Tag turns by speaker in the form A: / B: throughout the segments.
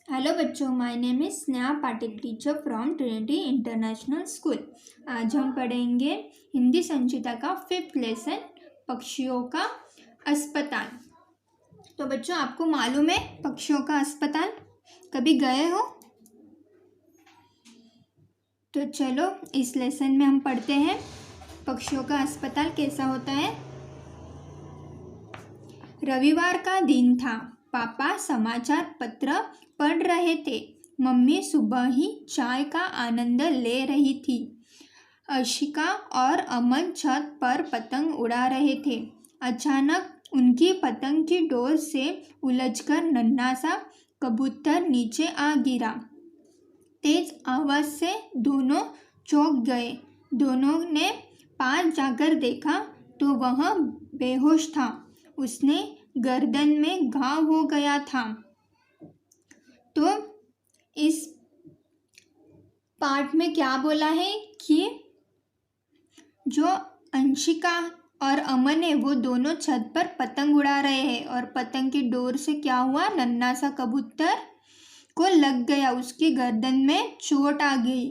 A: Hello बच्चों, my name is Sneha Patil, teacher from Trinity international school. आज हम पढ़ेंगे हिंदी संचिता का 5th लेसन, पक्षियों का अस्पताल। तो बच्चों, आपको मालूम है पक्षियों का अस्पताल कभी गए हो? तो चलो इस लेसन में हम पढ़ते हैं पक्षियों का अस्पताल कैसा होता है। रविवार का दिन था। पापा समाचार पत्र पढ़ रहे थे। मम्मी सुबह ही चाय का आनंद ले रही थी। अर्शिका और अमन छत पर पतंग उड़ा रहे थे। अचानक उनकी पतंग की डोर से उलझकर नन्हा सा कबूतर नीचे आ गिरा। तेज आवाज से दोनों चौंक गए। दोनों ने पास जाकर देखा तो वह बेहोश था। उसने गर्दन में घाव हो गया था। तो इस पार्ट में क्या बोला है कि जो अंशिका और अमन है वो दोनों छत पर पतंग उड़ा रहे हैं और पतंग की डोर से क्या हुआ, नन्हा सा कबूतर को लग गया। उसकी गर्दन में चोट आ गई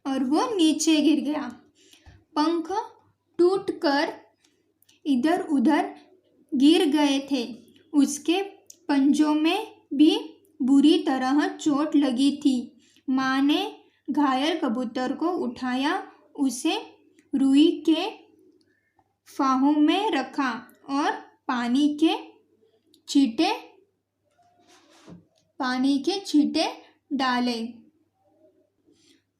A: और वो नीचे गिर गया। पंख टूटकर इधर उधर गिर गए थे। उसके पंजों में भी बुरी तरह चोट लगी थी। माँ ने घायल कबूतर को उठाया, उसे रुई के फाहों में रखा और पानी के छींटे डाले।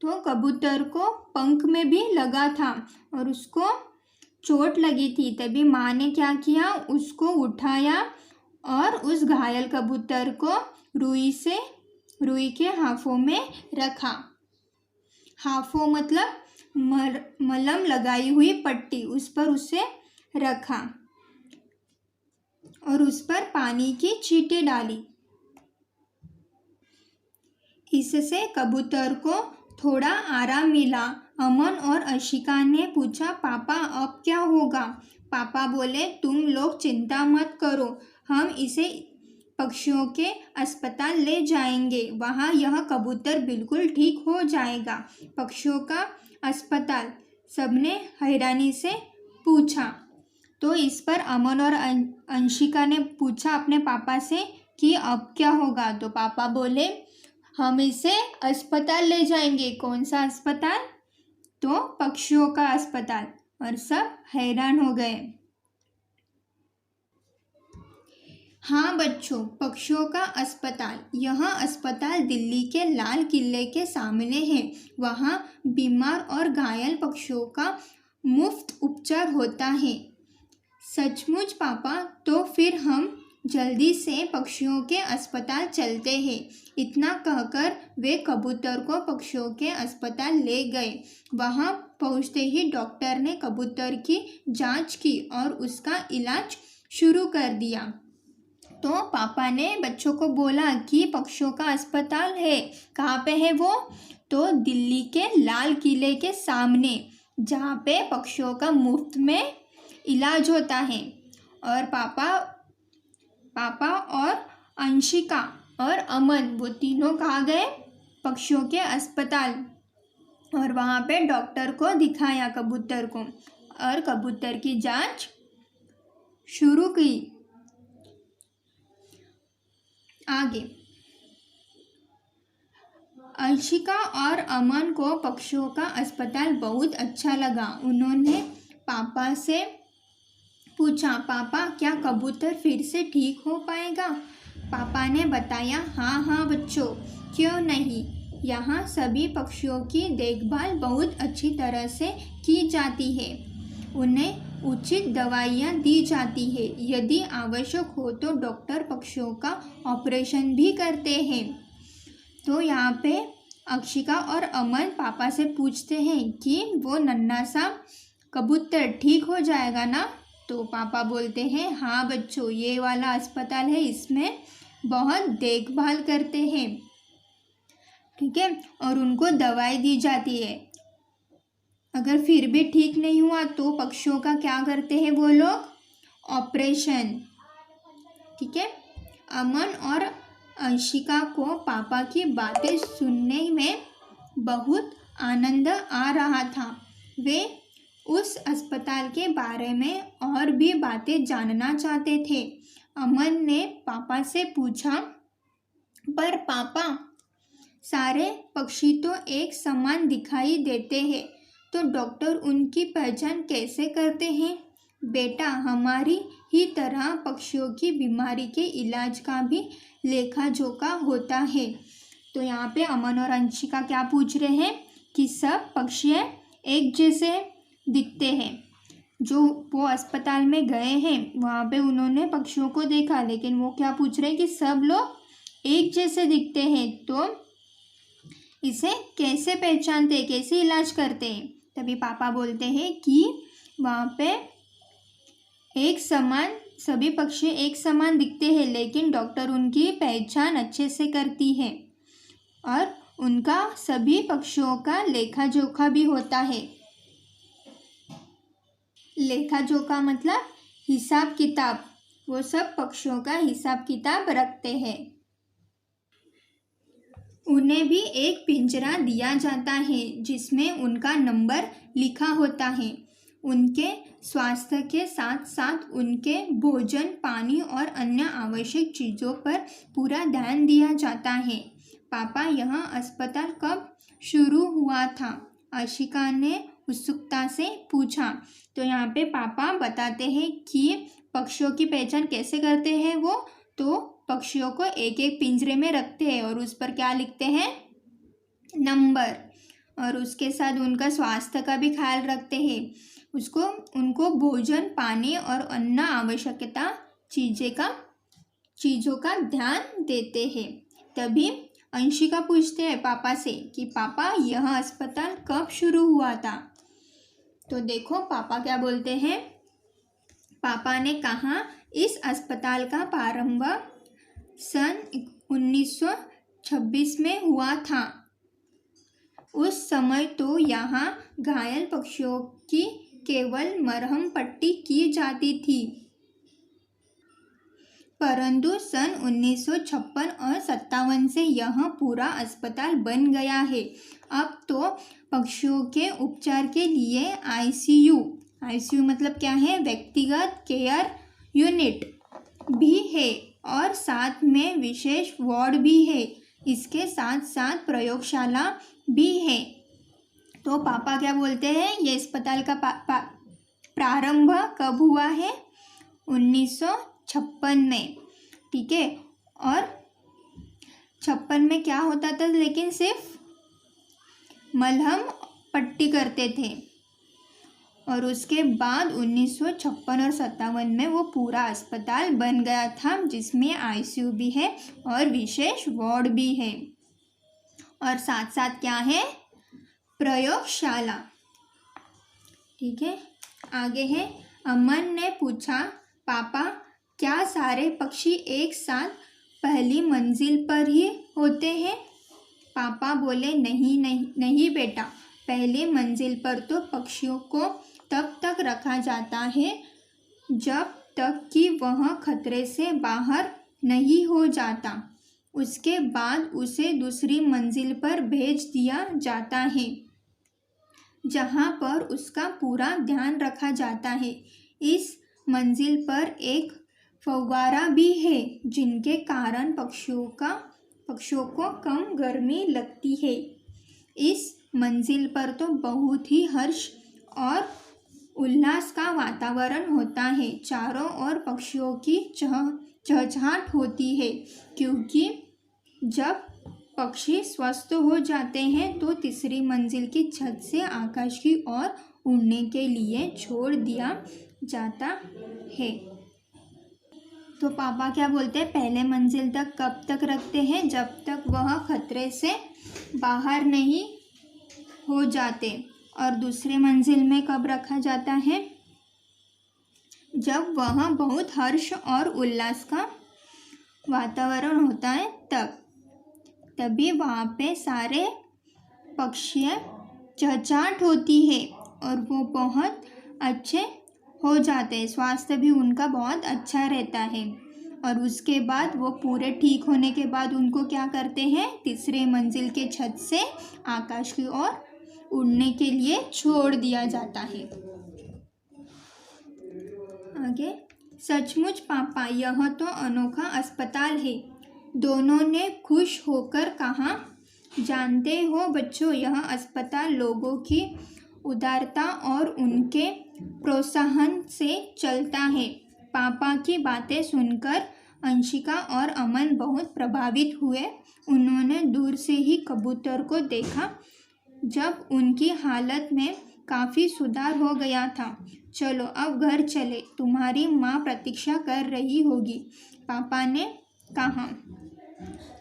A: तो कबूतर को पंख में भी लगा था और उसको चोट लगी थी। तभी माँ ने क्या किया, उसको उठाया और उस घायल कबूतर को रुई के हाफों में रखा। हाफों मतलब मलम लगाई हुई पट्टी, उस पर उसे रखा और उस पर पानी की छींटे डाली। इससे कबूतर को थोड़ा आराम मिला। अमन और अर्शिका ने पूछा, पापा अब क्या होगा? पापा बोले, तुम लोग चिंता मत करो, हम इसे पक्षियों के अस्पताल ले जाएंगे। वहाँ यह कबूतर बिल्कुल ठीक हो जाएगा। पक्षियों का अस्पताल, सबने हैरानी से पूछा। तो इस पर अमन और अंशिका ने पूछा अपने पापा से कि अब क्या होगा? तो पापा बोले, हम इसे अस्पताल ले जाएंगे। कौन सा अस्पताल? तो पक्षियों का अस्पताल। और सब हैरान हो गए। हाँ बच्चों, पक्षियों का अस्पताल, यह अस्पताल दिल्ली के लाल किले के सामने है। वहाँ बीमार और घायल पक्षियों का मुफ्त उपचार होता है। सचमुच पापा, तो फिर हम जल्दी से पक्षियों के अस्पताल चलते हैं। इतना कहकर वे कबूतर को पक्षियों के अस्पताल ले गए। वहाँ पहुँचते ही डॉक्टर ने कबूतर की जांच की और उसका इलाज शुरू कर दिया। तो पापा ने बच्चों को बोला कि पक्षियों का अस्पताल है। कहाँ पे है वो? तो दिल्ली के लाल किले के सामने, जहाँ पे पक्षियों का मुफ्त में इलाज होता है। और पापा और अंशिका और अमन वो तीनों कहाँ गए? पक्षियों के अस्पताल। और वहाँ पे डॉक्टर को दिखाया कबूतर को और कबूतर की जांच शुरू की। आगे अंशिका और अमन को पक्षियों का अस्पताल बहुत अच्छा लगा। उन्होंने पापा से पूछा, पापा क्या कबूतर फिर से ठीक हो पाएगा? पापा ने बताया, हाँ बच्चों, क्यों नहीं। यहाँ सभी पक्षियों की देखभाल बहुत अच्छी तरह से की जाती है। उन्हें उचित दवाइयाँ दी जाती है। यदि आवश्यक हो तो डॉक्टर पक्षियों का ऑपरेशन भी करते हैं। तो यहाँ पे अक्षिका और अमन पापा से पूछते हैं कि वो नन्हा सा कबूतर ठीक हो जाएगा ना? तो पापा बोलते हैं, हाँ बच्चों, ये वाला अस्पताल है, इसमें बहुत देखभाल करते हैं, ठीक है, और उनको दवाई दी जाती है। अगर फिर भी ठीक नहीं हुआ तो पक्षियों का क्या करते हैं वो लोग? ऑपरेशन, ठीक है। अमन और अंशिका को पापा की बातें सुनने में बहुत आनंद आ रहा था। वे उस अस्पताल के बारे में और भी बातें जानना चाहते थे। अमन ने पापा से पूछा, पर पापा, सारे पक्षी तो एक समान दिखाई देते हैं, तो डॉक्टर उनकी पहचान कैसे करते हैं? बेटा, हमारी ही तरह पक्षियों की बीमारी के इलाज का भी लेखा जोखा होता है। तो यहाँ पे अमन और अंशिका क्या पूछ रहे हैं कि सब पक्षी एक जैसे दिखते हैं। जो वो अस्पताल में गए हैं वहाँ पे उन्होंने पक्षियों को देखा, लेकिन वो क्या पूछ रहे हैं कि सब लोग एक जैसे दिखते हैं, तो इसे कैसे पहचानते, कैसे इलाज करते हैं? तभी पापा बोलते हैं कि वहाँ पे एक समान सभी पक्षी एक समान दिखते हैं, लेकिन डॉक्टर उनकी पहचान अच्छे से करती है और उनका सभी पक्षियों का लेखा जोखा भी होता है। लेखा जोखा मतलब हिसाब किताब। वो सब पक्षियों का हिसाब किताब रखते हैं। उन्हें भी एक पिंजरा दिया जाता है जिसमें उनका नंबर लिखा होता है। उनके स्वास्थ्य के साथ साथ उनके भोजन, पानी और अन्य आवश्यक चीज़ों पर पूरा ध्यान दिया जाता है। पापा, यह अस्पताल कब शुरू हुआ था? आशिका ने उत्सुकता से पूछा। तो यहाँ पे पापा बताते हैं कि पक्षियों की पहचान कैसे करते हैं वो, तो पक्षियों को एक एक पिंजरे में रखते हैं और उस पर क्या लिखते हैं? नंबर। और उसके साथ उनका स्वास्थ्य का भी ख्याल रखते हैं। उनको भोजन, पानी और अन्य आवश्यकता चीज़ों का ध्यान देते हैं। तभी अंशिका पूछते हैं पापा से कि पापा, यह अस्पताल कब शुरू हुआ था? तो देखो पापा क्या बोलते हैं। पापा ने कहा, इस अस्पताल का प्रारंभ सन 1926 में हुआ था। उस समय तो यहाँ घायल पक्षियों की केवल मरहम पट्टी की जाती थी, परंतु सन 1956 और 57 से यह पूरा अस्पताल बन गया है। अब तो पक्षियों के उपचार के लिए आईसीयू मतलब क्या है? व्यक्तिगत केयर यूनिट भी है और साथ में विशेष वार्ड भी है। इसके साथ साथ प्रयोगशाला भी है। तो पापा क्या बोलते हैं, ये अस्पताल का प्रारंभ कब हुआ है? 1956 में। ठीक है। और 56 में क्या होता था? लेकिन सिर्फ मलहम पट्टी करते थे। और उसके बाद 1956 और 57 में वो पूरा अस्पताल बन गया था, जिसमें आईसीयू भी है और विशेष वार्ड भी है और साथ साथ क्या है? प्रयोगशाला। ठीक है। आगे है, अमन ने पूछा, पापा, क्या सारे पक्षी एक साथ पहली मंजिल पर ही होते हैं? पापा बोले, नहीं बेटा, पहले मंजिल पर तो पक्षियों को तब तक रखा जाता है जब तक कि वह खतरे से बाहर नहीं हो जाता। उसके बाद उसे दूसरी मंजिल पर भेज दिया जाता है, जहाँ पर उसका पूरा ध्यान रखा जाता है। इस मंजिल पर एक फव्वारा भी है, जिनके कारण पक्षियों को कम गर्मी लगती है। इस मंजिल पर तो बहुत ही हर्ष और उल्लास का वातावरण होता है। चारों ओर पक्षियों की चहचहाट होती है, क्योंकि जब पक्षी स्वस्थ हो जाते हैं तो तीसरी मंजिल की छत से आकाश की ओर उड़ने के लिए छोड़ दिया जाता है। तो पापा क्या बोलते हैं, पहले मंजिल तक कब तक रखते हैं? जब तक वह खतरे से बाहर नहीं हो जाते। और दूसरे मंजिल में कब रखा जाता है? जब वह बहुत हर्ष और उल्लास का वातावरण होता है तभी वहाँ पे सारे पक्षी चहचहाट होती है और वो बहुत अच्छे हो जाते हैं। स्वास्थ्य भी उनका बहुत अच्छा रहता है। और उसके बाद वो पूरे ठीक होने के बाद उनको क्या करते हैं, तीसरे मंजिल के छत से आकाश की ओर उड़ने के लिए छोड़ दिया जाता है। आगे, सचमुच पापा यह तो अनोखा अस्पताल है, दोनों ने खुश होकर कहा। जानते हो बच्चों, यह अस्पताल लोगों की उदारता और उनके प्रोत्साहन से चलता है। पापा की बातें सुनकर अंशिका और अमन बहुत प्रभावित हुए। उन्होंने दूर से ही कबूतर को देखा जब उनकी हालत में काफ़ी सुधार हो गया था। चलो अब घर चले, तुम्हारी माँ प्रतीक्षा कर रही होगी, पापा ने कहा।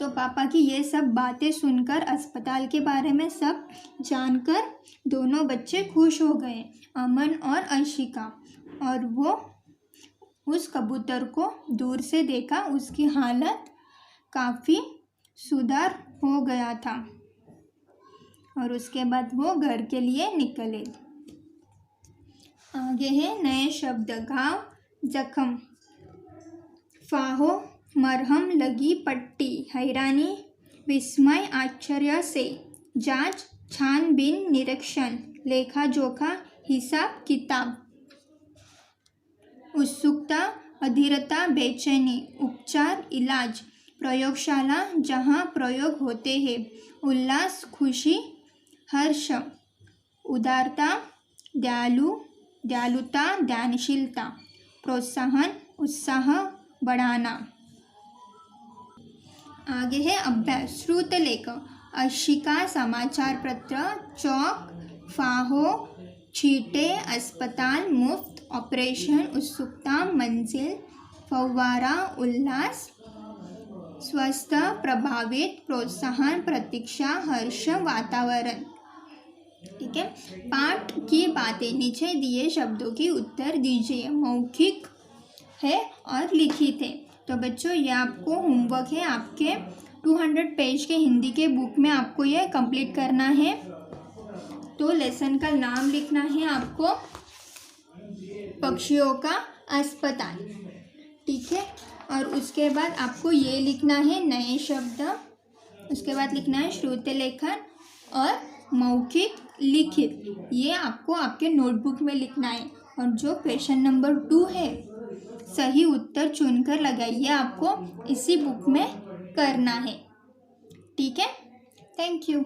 A: तो पापा की ये सब बातें सुनकर, अस्पताल के बारे में सब जानकर दोनों बच्चे खुश हो गए, अमन और अंशिका। और वो उस कबूतर को दूर से देखा, उसकी हालत काफ़ी सुधार हो गया था। और उसके बाद वो घर के लिए निकले। आगे है नए शब्द। घाव, जख्म, फाहो, मरहम, लगी पट्टी, हैरानी, विस्मय, आश्चर्य से, जांच, छानबीन, निरीक्षण, लेखा जोखा, हिसाब किताब, उत्सुकता, अधीरता, बेचैनी, उपचार, इलाज, प्रयोगशाला जहाँ प्रयोग होते हैं, उल्लास, खुशी, हर्ष, उदारता, दयालुता, दानशीलता, प्रोत्साहन, उत्साह बढ़ाना। आगे है अभ्यास। श्रुतलेख, अंशिका, समाचार पत्र, चौक, फाहो, छींटे, अस्पताल, मुफ्त, ऑपरेशन, उत्सुकता, मंजिल, फव्वारा, उल्लास, स्वस्थ, प्रभावित, प्रोत्साहन, प्रतीक्षा, हर्ष, वातावरण। ठीक है। पाठ की बातें, नीचे दिए शब्दों की उत्तर दीजिए। मौखिक है और लिखित है। तो बच्चों ये आपको होमवर्क है, आपके 200 पेज के हिंदी के बुक में आपको ये कंप्लीट करना है। तो लेसन का नाम लिखना है आपको, पक्षियों का अस्पताल। ठीक है। और उसके बाद आपको ये लिखना है नए शब्द, उसके बाद लिखना है श्रुतलेखन और मौखिक लिखित। ये आपको आपके नोटबुक में लिखना है। और जो क्वेश्चन नंबर 2 है, सही उत्तर चुनकर लगाइए, आपको इसी बुक में करना है। ठीक है। Thank you.